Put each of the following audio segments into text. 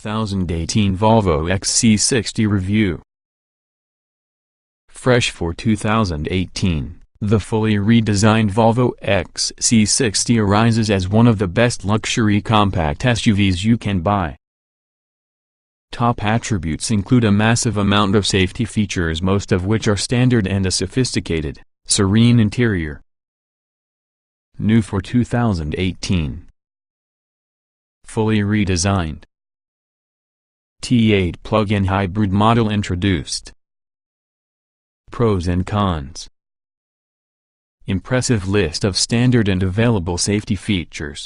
2018 Volvo XC60 review. Fresh for 2018, the fully redesigned Volvo XC60 arises as one of the best luxury compact SUVs you can buy. Top attributes include a massive amount of safety features, most of which are standard, and a sophisticated, serene interior. New for 2018. Fully redesigned. T8 plug-in hybrid model introduced. Pros and cons. Impressive list of standard and available safety features.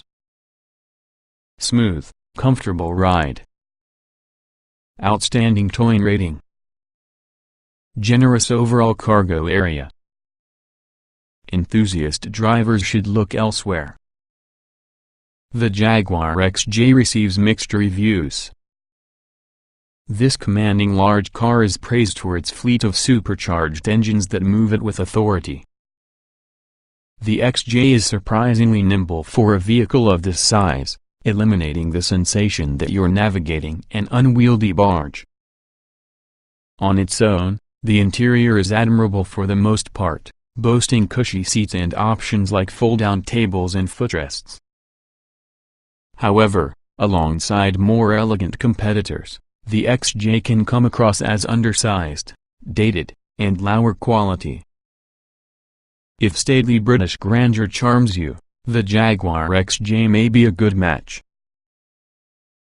Smooth, comfortable ride. Outstanding towing rating. Generous overall cargo area. Enthusiast drivers should look elsewhere. The Jaguar XJ receives mixed reviews. This commanding large car is praised for its fleet of supercharged engines that move it with authority. The XJ is surprisingly nimble for a vehicle of this size, eliminating the sensation that you're navigating an unwieldy barge. On its own, the interior is admirable for the most part, boasting cushy seats and options like fold-down tables and footrests. However, alongside more elegant competitors, the XJ can come across as undersized, dated, and lower quality. If stately British grandeur charms you, the Jaguar XJ may be a good match.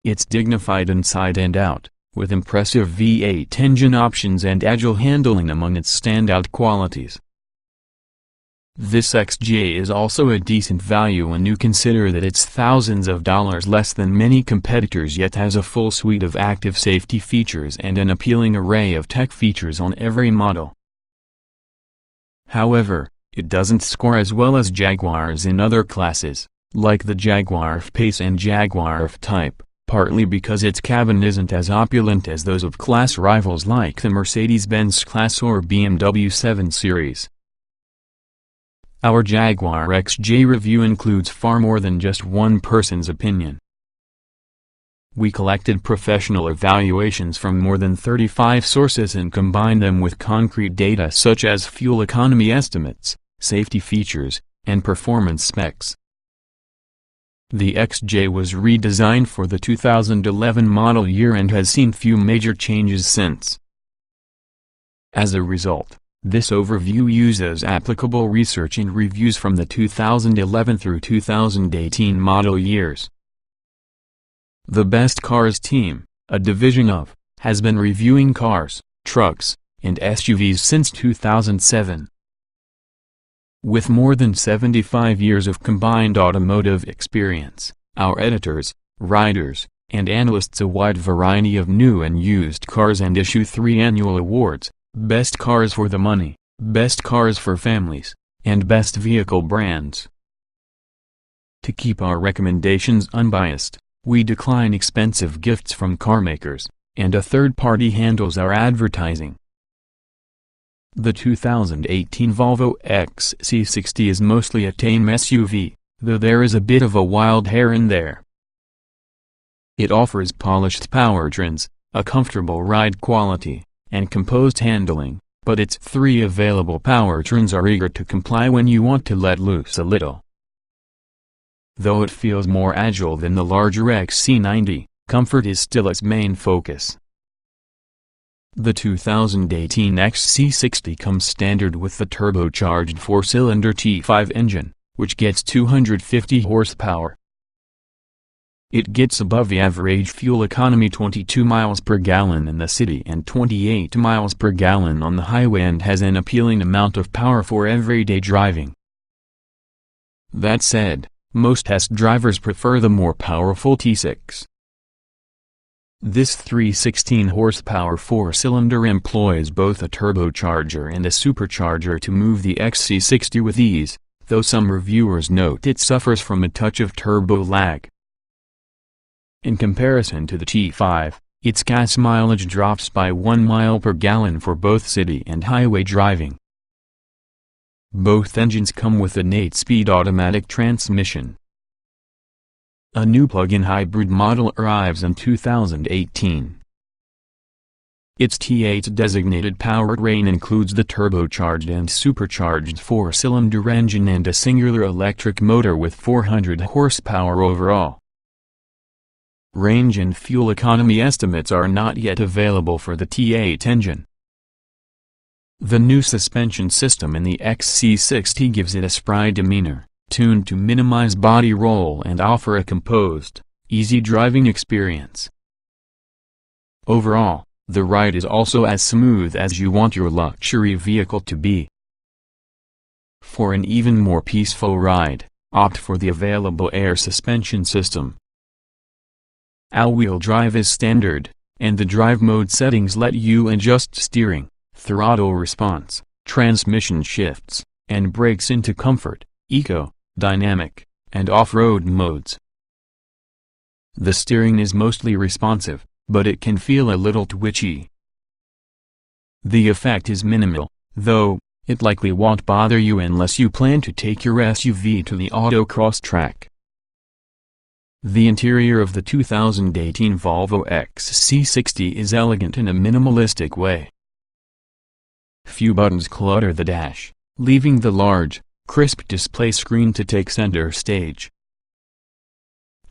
It's dignified inside and out, with impressive V8 engine options and agile handling among its standout qualities. This XJ is also a decent value when you consider that it's thousands of dollars less than many competitors, yet has a full suite of active safety features and an appealing array of tech features on every model. However, it doesn't score as well as Jaguars in other classes, like the Jaguar F-Pace and Jaguar F-Type, partly because its cabin isn't as opulent as those of class rivals like the Mercedes-Benz class or BMW 7 Series. Our Jaguar XJ review includes far more than just one person's opinion. We collected professional evaluations from more than 35 sources and combined them with concrete data such as fuel economy estimates, safety features, and performance specs. The XJ was redesigned for the 2011 model year and has seen few major changes since. As a result, this overview uses applicable research and reviews from the 2011 through 2018 model years. The Best Cars team, a division of, has been reviewing cars, trucks, and SUVs since 2007. With more than 75 years of combined automotive experience, our editors, writers, and analysts a wide variety of new and used cars and issue 3 annual awards: Best Cars for the Money, Best Cars for Families, and Best Vehicle Brands. To keep our recommendations unbiased, we decline expensive gifts from carmakers, and a third party handles our advertising. The 2018 Volvo XC60 is mostly a tame SUV, though there is a bit of a wild hair in there. It offers polished powertrains, a comfortable ride quality, and composed handling, but its 3 available powertrains are eager to comply when you want to let loose a little. Though it feels more agile than the larger XC90, comfort is still its main focus. The 2018 XC60 comes standard with the turbocharged 4-cylinder T5 engine, which gets 250 horsepower. It gets above the average fuel economy 22 miles per gallon in the city and 28 miles per gallon on the highway, and has an appealing amount of power for everyday driving. That said, most test drivers prefer the more powerful T6. This 316 horsepower 4-cylinder employs both a turbocharger and a supercharger to move the XC60 with ease, though some reviewers note it suffers from a touch of turbo lag. In comparison to the T5, its gas mileage drops by 1 mile per gallon for both city and highway driving. Both engines come with an 8-speed automatic transmission. A new plug-in hybrid model arrives in 2018. Its T8 designated powertrain includes the turbocharged and supercharged 4-cylinder engine and a singular electric motor with 400 horsepower overall. Range and fuel economy estimates are not yet available for the T8 engine. The new suspension system in the XC60 gives it a spry demeanor, tuned to minimize body roll and offer a composed, easy driving experience. Overall, the ride is also as smooth as you want your luxury vehicle to be. For an even more peaceful ride, opt for the available air suspension system. All-wheel drive is standard, and the drive mode settings let you adjust steering, throttle response, transmission shifts, and brakes into comfort, eco, dynamic, and off-road modes. The steering is mostly responsive, but it can feel a little twitchy. The effect is minimal, though. It likely won't bother you unless you plan to take your SUV to the autocross track. The interior of the 2018 Volvo XC60 is elegant in a minimalistic way. Few buttons clutter the dash, leaving the large, crisp display screen to take center stage.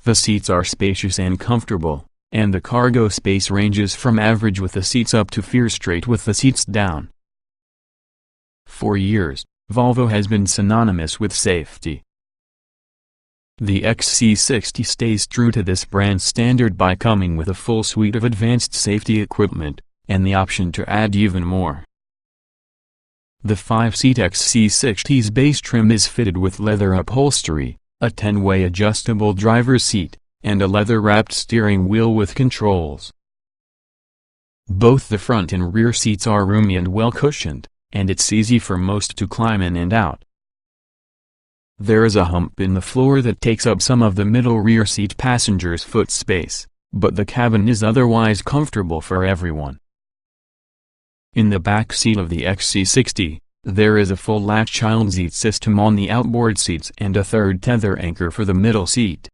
The seats are spacious and comfortable, and the cargo space ranges from average with the seats up to first straight with the seats down. For years, Volvo has been synonymous with safety. The XC60 stays true to this brand standard by coming with a full suite of advanced safety equipment, and the option to add even more. The 5-seat XC60's base trim is fitted with leather upholstery, a 10-way adjustable driver's seat, and a leather-wrapped steering wheel with controls. Both the front and rear seats are roomy and well-cushioned, and it's easy for most to climb in and out. There is a hump in the floor that takes up some of the middle rear seat passenger's foot space, but the cabin is otherwise comfortable for everyone. In the back seat of the XC60, there is a full latch child seat system on the outboard seats and a third tether anchor for the middle seat.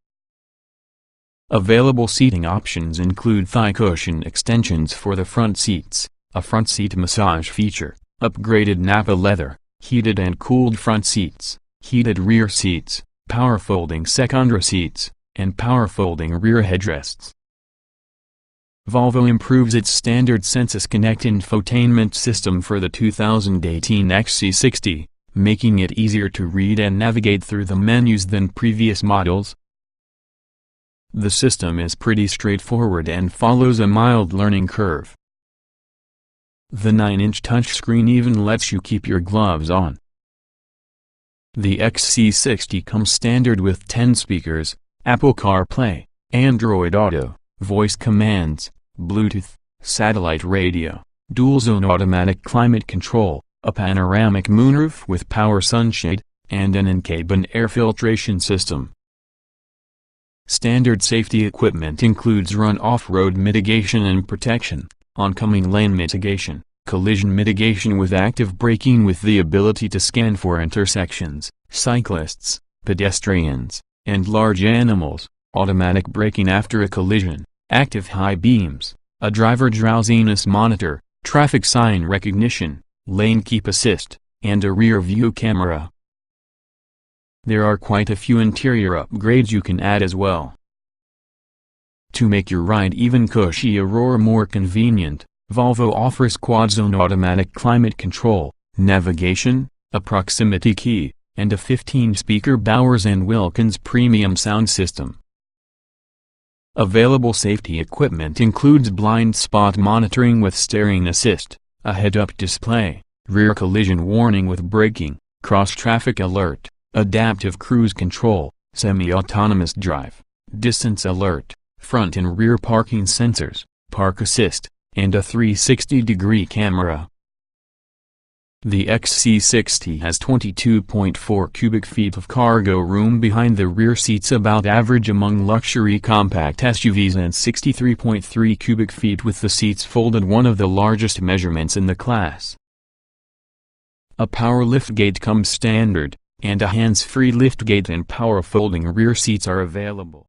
Available seating options include thigh cushion extensions for the front seats, a front seat massage feature, upgraded Nappa leather, heated and cooled front seats, heated rear seats, power folding secondary seats, and power folding rear headrests. Volvo improves its standard Sensus Connect infotainment system for the 2018 XC60, making it easier to read and navigate through the menus than previous models. The system is pretty straightforward and follows a mild learning curve. The 9-inch touchscreen even lets you keep your gloves on. The XC60 comes standard with 10 speakers, Apple CarPlay, Android Auto, voice commands, Bluetooth, satellite radio, dual-zone automatic climate control, a panoramic moonroof with power sunshade, and an in-cabin air filtration system. Standard safety equipment includes run-off-road mitigation and protection, oncoming lane mitigation, collision mitigation with active braking with the ability to scan for intersections, cyclists, pedestrians, and large animals, automatic braking after a collision, active high beams, a driver drowsiness monitor, traffic sign recognition, lane keep assist, and a rear view camera. There are quite a few interior upgrades you can add as well. To make your ride even cushier or more convenient, Volvo offers quad-zone automatic climate control, navigation, a proximity key, and a 15-speaker Bowers & Wilkins premium sound system. Available safety equipment includes blind spot monitoring with steering assist, a head-up display, rear collision warning with braking, cross-traffic alert, adaptive cruise control, semi-autonomous drive, distance alert, front and rear parking sensors, park assist, and a 360-degree camera. The XC60 has 22.4 cubic feet of cargo room behind the rear seats, about average among luxury compact SUVs, and 63.3 cubic feet with the seats folded, one of the largest measurements in the class. A power liftgate comes standard, and a hands-free liftgate and power folding rear seats are available.